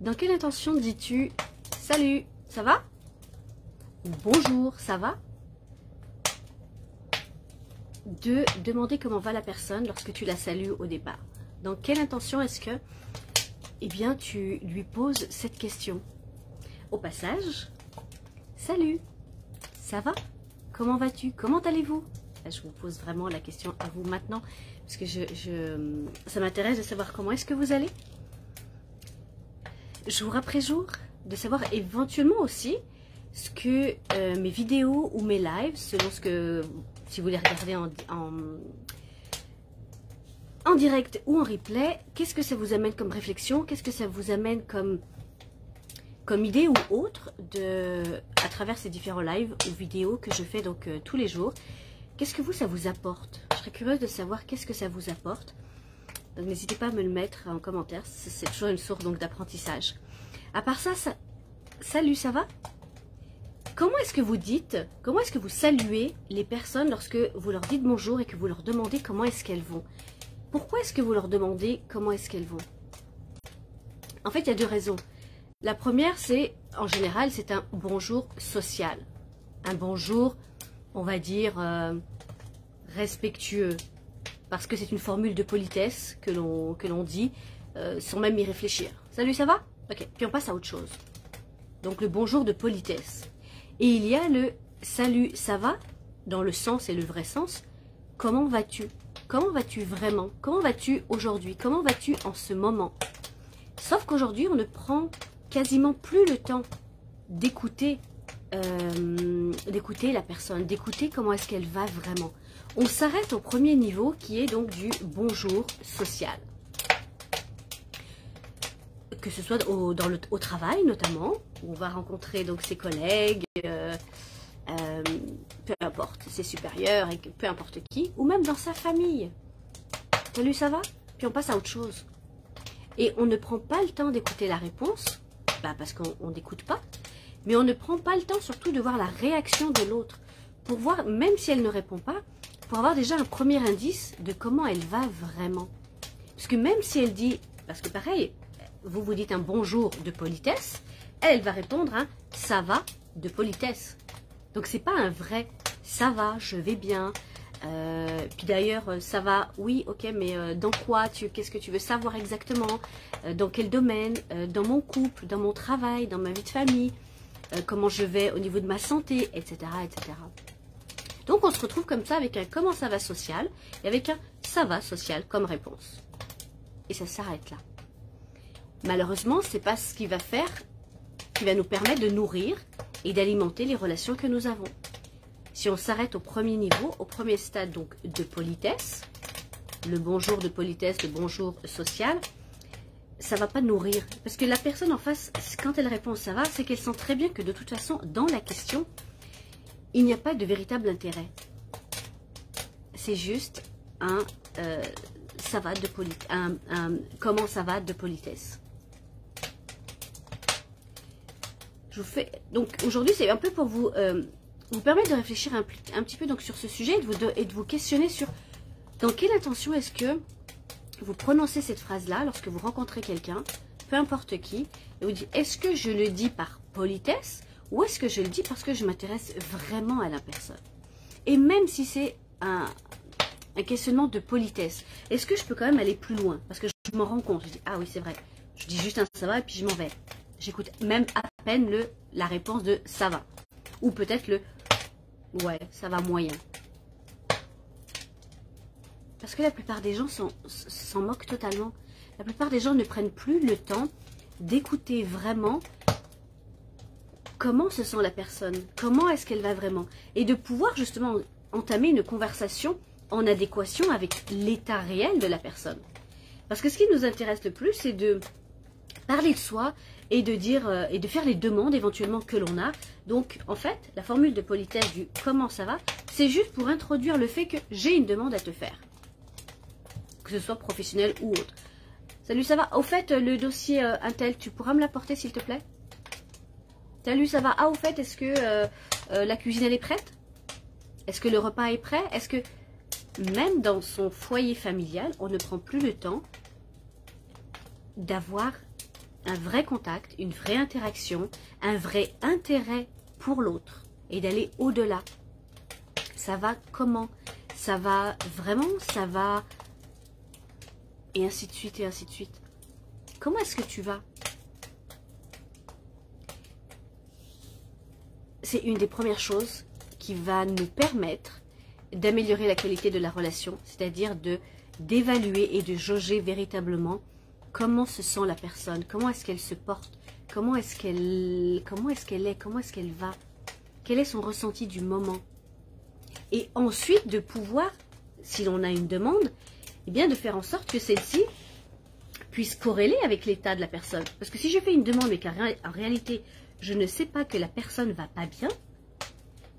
Dans quelle intention dis-tu salut, ça va? Ou bonjour, ça va? De demander comment va la personne lorsque tu la salues au départ. Dans quelle intention est-ce que, eh bien, tu lui poses cette question? Au passage, salut, ça va? Comment vas-tu? Comment allez-vous? Je vous pose vraiment la question à vous maintenant, parce que ça m'intéresse de savoir comment est-ce que vous allez. Jour après jour, de savoir éventuellement aussi ce que mes vidéos ou mes lives, selon ce que, si vous les regardez en direct ou en replay, qu'est-ce que ça vous amène comme réflexion, qu'est-ce que ça vous amène comme idée ou autre à travers ces différents lives ou vidéos que je fais donc tous les jours. Qu'est-ce que ça vous apporte? Je serais curieuse de savoir qu'est-ce que ça vous apporte. Donc n'hésitez pas à me le mettre en commentaire, c'est toujours une source donc d'apprentissage. À part ça, salut, ça va? Comment est-ce que vous saluez les personnes lorsque vous leur dites bonjour et que vous leur demandez comment est-ce qu'elles vont? Pourquoi est-ce que vous leur demandez comment est-ce qu'elles vont? En fait, il y a deux raisons. La première, c'est, en général, c'est un bonjour social. Un bonjour, on va dire, respectueux. Parce que c'est une formule de politesse que l'on dit, sans même y réfléchir. Salut, ça va? Ok, puis on passe à autre chose. Donc le bonjour de politesse. Et il y a le salut, ça va? Dans le sens et le vrai sens. Comment vas-tu? Comment vas-tu vraiment? Comment vas-tu aujourd'hui? Comment vas-tu en ce moment? Sauf qu'aujourd'hui, on ne prend quasiment plus le temps d'écouter la personne, d'écouter comment est-ce qu'elle va vraiment. On s'arrête au premier niveau qui est donc du bonjour social. Que ce soit au travail notamment, où on va rencontrer donc ses collègues, peu importe, ses supérieurs, et peu importe qui, ou même dans sa famille. Salut, ça va? Puis on passe à autre chose. Et on ne prend pas le temps d'écouter la réponse, parce qu'on n'écoute pas, mais on ne prend pas le temps surtout de voir la réaction de l'autre, pour voir, même si elle ne répond pas, pour avoir déjà un premier indice de comment elle va vraiment. Parce que même si elle dit, parce que pareil, vous vous dites un bonjour de politesse, elle va répondre un ça va de politesse. Donc c'est pas un vrai ça va, je vais bien. Puis d'ailleurs, ça va, oui, ok, mais dans quoi, qu'est-ce que tu veux savoir exactement? Dans quel domaine? Dans mon couple, dans mon travail, dans ma vie de famille, comment je vais au niveau de ma santé, etc., etc. Donc on se retrouve comme ça avec un comment ça va social et avec un ça va social comme réponse. Et ça s'arrête là. Malheureusement, c'est pas ce qui va nous permettre de nourrir et d'alimenter les relations que nous avons. Si on s'arrête au premier niveau, au premier stade donc de politesse, le bonjour de politesse, le bonjour social, ça ne va pas nourrir. Parce que la personne en face, quand elle répond ça va, c'est qu'elle sent très bien que de toute façon, dans la question, il n'y a pas de véritable intérêt. C'est juste un ça va de politesse, comment ça va de politesse. Je vous fais donc aujourd'hui, c'est un peu pour vous permettre de réfléchir un petit peu donc sur ce sujet et de vous questionner sur dans quelle intention est-ce que vous prononcez cette phrase-là lorsque vous rencontrez quelqu'un, peu importe qui, et vous dites est-ce que je le dis par politesse ou est-ce que je le dis parce que je m'intéresse vraiment à la personne? Et même si c'est un questionnement de politesse, est-ce que je peux quand même aller plus loin? Parce que je m'en rends compte, je dis ah oui c'est vrai, je dis juste un ça va et puis je m'en vais. J'écoute même à peine la réponse de ça va. Ou peut-être le ouais, ça va moyen. Parce que la plupart des gens s'en moquent totalement. La plupart des gens ne prennent plus le temps d'écouter vraiment comment se sent la personne. Comment est-ce qu'elle va vraiment. Et de pouvoir justement entamer une conversation en adéquation avec l'état réel de la personne. Parce que ce qui nous intéresse le plus, c'est de parler de soi et de dire et de faire les demandes éventuellement que l'on a. Donc en fait, la formule de politesse du comment ça va, c'est juste pour introduire le fait que j'ai une demande à te faire. Que ce soit professionnel ou autre. Salut, ça va? Au fait, le dossier Intel, tu pourras me l'apporter s'il te plaît? Salut, ça va? Ah, au fait, est-ce que la cuisine elle est prête? Est-ce que le repas est prêt? Est-ce que même dans son foyer familial, on ne prend plus le temps d'avoir un vrai contact, une vraie interaction, un vrai intérêt pour l'autre et d'aller au-delà. Ça va comment? Ça va vraiment? Ça va... Et ainsi de suite, et ainsi de suite. Comment est-ce que tu vas? C'est une des premières choses qui va nous permettre d'améliorer la qualité de la relation, c'est-à-dire d'évaluer et de jauger véritablement comment se sent la personne, comment est-ce qu'elle se porte, comment est-ce qu'elle est, comment est-ce qu'elle va, quel est son ressenti du moment. Et ensuite de pouvoir, si l'on a une demande, eh bien de faire en sorte que celle-ci puisse corréler avec l'état de la personne. Parce que si je fais une demande et qu'en réalité, je ne sais pas que la personne va pas bien,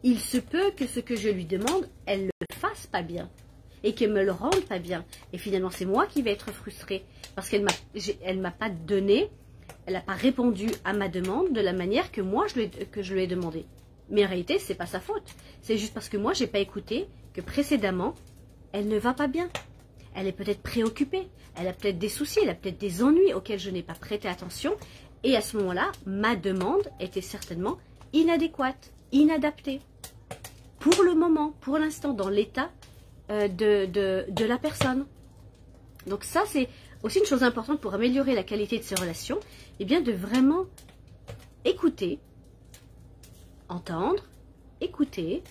il se peut que ce que je lui demande, elle ne le fasse pas bien. Et qu'elle me le rende pas bien. Et finalement, c'est moi qui vais être frustrée. Parce qu'elle m'a pas donné, elle n'a pas répondu à ma demande de la manière que moi, je lui ai demandé. Mais en réalité, c'est pas sa faute. C'est juste parce que moi, j'ai pas écouté que précédemment, elle ne va pas bien. Elle est peut-être préoccupée. Elle a peut-être des soucis, elle a peut-être des ennuis auxquels je n'ai pas prêté attention. Et à ce moment-là, ma demande était certainement inadéquate, inadaptée. Pour le moment, pour l'instant, dans l'état de la personne. Donc ça, c'est aussi une chose importante pour améliorer la qualité de ces relations. Et bien de vraiment écouter, entendre, écouter,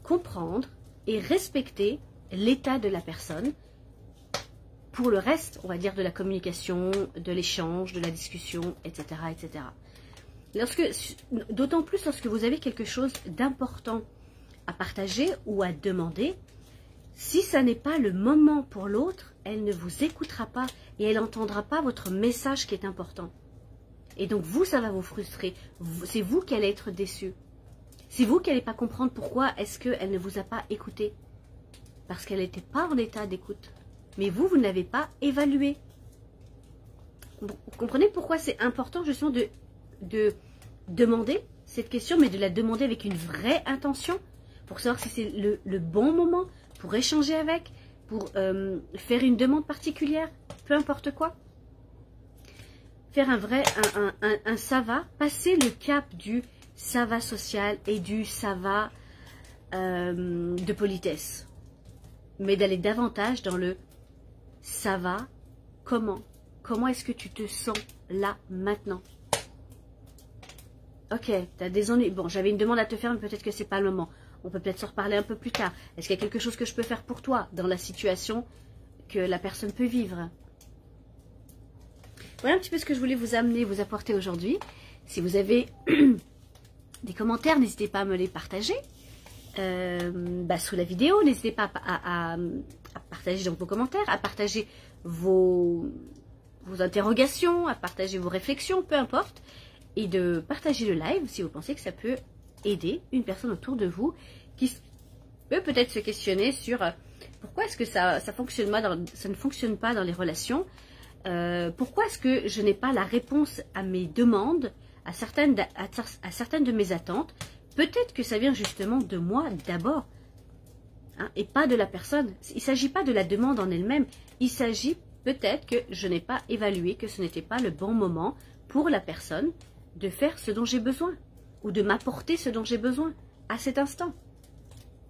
comprendre et respecter l'état de la personne. Pour le reste, on va dire de la communication, de l'échange, de la discussion, etc. etc. D'autant plus lorsque vous avez quelque chose d'important à partager ou à demander, si ça n'est pas le moment pour l'autre, elle ne vous écoutera pas et elle n'entendra pas votre message qui est important. Et donc vous, ça va vous frustrer. C'est vous qui allez être déçu. C'est vous qui n'allez pas comprendre pourquoi est-ce qu'elle ne vous a pas écouté. Parce qu'elle n'était pas en état d'écoute. Mais vous n'avez pas évalué. Vous comprenez pourquoi c'est important justement de demander cette question, mais de la demander avec une vraie intention, pour savoir si c'est le bon moment, pour échanger avec, pour faire une demande particulière, peu importe quoi. Faire un ça va, passer le cap du ça va social et du ça va de politesse. Mais d'aller davantage dans le ça va, comment? Comment est-ce que tu te sens là, maintenant? Ok, tu as des ennuis. Bon, j'avais une demande à te faire, mais peut-être que c'est pas le moment. On peut peut-être se reparler un peu plus tard. Est-ce qu'il y a quelque chose que je peux faire pour toi dans la situation que la personne peut vivre? Voilà un petit peu ce que je voulais vous amener, vous apporter aujourd'hui. Si vous avez des commentaires, n'hésitez pas à me les partager sous la vidéo. N'hésitez pas à partager donc vos commentaires, à partager vos interrogations, à partager vos réflexions, peu importe. Et de partager le live si vous pensez que ça peut aider une personne autour de vous qui peut peut-être se questionner sur pourquoi est-ce que ça ne fonctionne pas dans les relations, pourquoi est-ce que je n'ai pas la réponse à mes demandes, à certaines de mes attentes. Peut-être que ça vient justement de moi d'abord, hein, et pas de la personne. Il ne s'agit pas de la demande en elle-même, il s'agit peut-être que je n'ai pas évalué que ce n'était pas le bon moment pour la personne de faire ce dont j'ai besoin, ou de m'apporter ce dont j'ai besoin à cet instant.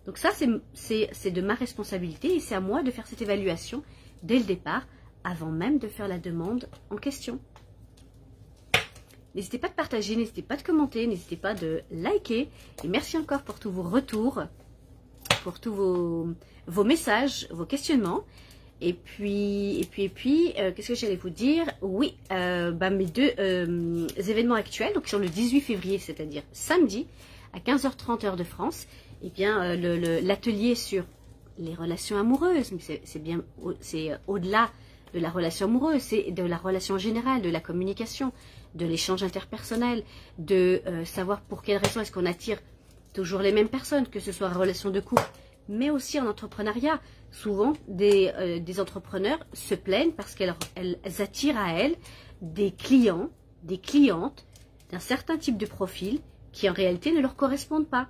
Donc ça, c'est de ma responsabilité, et c'est à moi de faire cette évaluation dès le départ, avant même de faire la demande en question. N'hésitez pas de partager, n'hésitez pas de commenter, n'hésitez pas de liker, et merci encore pour tous vos retours, pour tous vos messages, vos questionnements. Et puis, qu'est-ce que j'allais vous dire? Oui, mes deux événements actuels, donc sur le 18 février, c'est-à-dire samedi, à 15h30 heure de France, et bien l'atelier sur les relations amoureuses, mais c'est au-delà de la relation amoureuse, c'est de la relation générale, de la communication, de l'échange interpersonnel, de savoir pour quelles raisons est-ce qu'on attire toujours les mêmes personnes, que ce soit en relation de couple, mais aussi en entrepreneuriat. Souvent, des entrepreneurs se plaignent parce qu'elles attirent à elles des clients, des clientes d'un certain type de profil qui en réalité ne leur correspondent pas.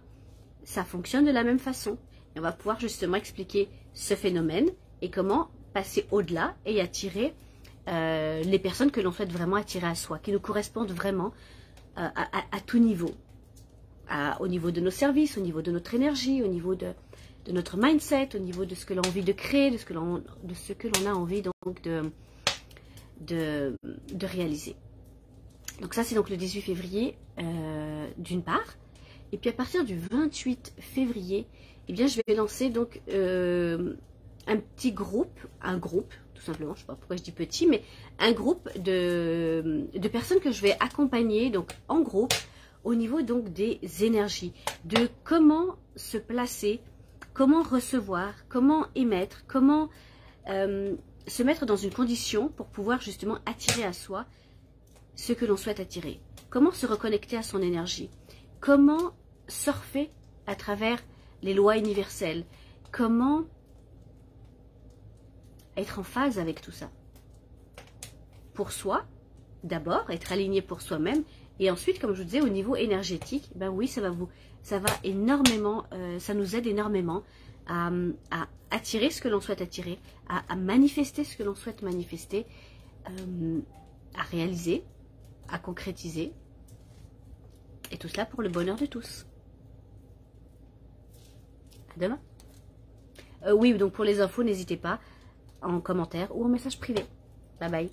Ça fonctionne de la même façon. Et on va pouvoir justement expliquer ce phénomène et comment passer au-delà et attirer les personnes que l'on souhaite vraiment attirer à soi, qui nous correspondent vraiment à tout niveau. Au niveau de nos services, au niveau de notre énergie, au niveau de notre mindset, au niveau de ce que l'on a envie de créer, de ce que l'on a envie donc de réaliser. Donc ça, c'est donc le 18 février d'une part. Et puis à partir du 28 février, eh bien, je vais lancer donc un petit groupe, tout simplement, je ne sais pas pourquoi je dis petit, mais un groupe de personnes que je vais accompagner donc en groupe au niveau donc des énergies, de comment se placer, comment recevoir, comment émettre, comment se mettre dans une condition pour pouvoir justement attirer à soi ce que l'on souhaite attirer. Comment se reconnecter à son énergie, comment surfer à travers les lois universelles, comment être en phase avec tout ça. Pour soi, d'abord, être aligné pour soi-même, et ensuite, comme je vous disais, au niveau énergétique, ben oui, ça va énormément, ça nous aide énormément à attirer ce que l'on souhaite attirer, à manifester ce que l'on souhaite manifester, à réaliser, à concrétiser, et tout cela pour le bonheur de tous. À demain. Oui, donc pour les infos, n'hésitez pas en commentaire ou en message privé. Bye bye.